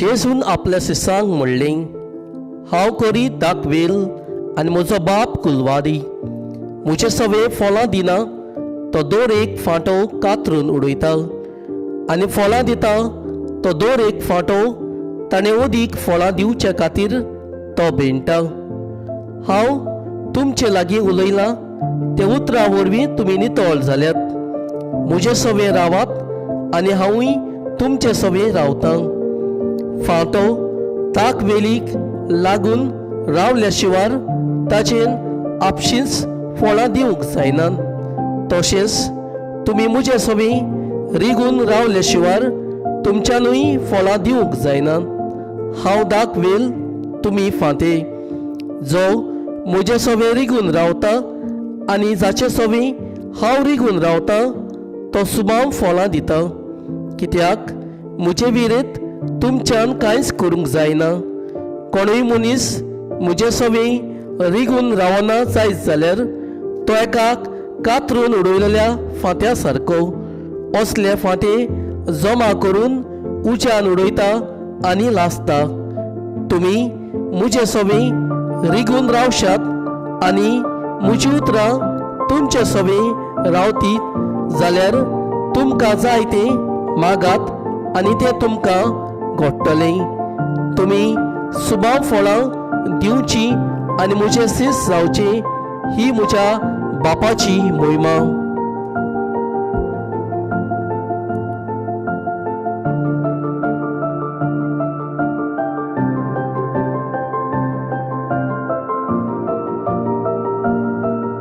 जेजून आपल्या शिसांक म्हणलें, हांव करी दाखवेल आनी म्हजो बाप कुलवादी. म्हजे सवे फळां दिना तो दर एक फांटो कातरून उडयता, आनी फळां दिता तो दर एक फांटो ताणें ओदीक फळां दिवचे खातीर तो भेंडटा. हांव तुमचे लागीं उलयलां ते उतरां वरवीं तुमी नितळ जाल्यात. म्हजे सवे रावात आनी हांवूय तुमचे सवे रावतां. फांटो दाखवेलीक लागून रावल्या शिवाय ताचेर आपशींच फळां दिवंक जायना. तशेंच तुमी म्हजे सवे रिगून रावल्या शिवाय तुमच्यानूय फळां दिवंक जायना. हांव दाखवेल, तुमी फांते. जो म्हजे सवे रिगून रावता आनी जाचे सवे हांव रिगून रावता तो सुमार फळां दिता, कित्याक म्हजे विरेंत तुमच्यान कांयच करूंक जायना. कोणूय मनीस म्हजे सवे रिगून रावना जायत जाल्यार तो एकाक कातरून उडयलेल्या फांत्या सारको. असले फांते जमा करून उज्यान उडयता आनी लासता. तुमी म्हजे सवे रिगून रावशात आनी म्हजी उतरां तुमचे सवे रावतीत जाल्यार तुमकां जाय तें मागात आनी तें तुमकां घडटलें. तुमी सुबाव फळां दिवची आनी म्हजे सीस जावचे ही म्हज्या बापाची मोहिमा.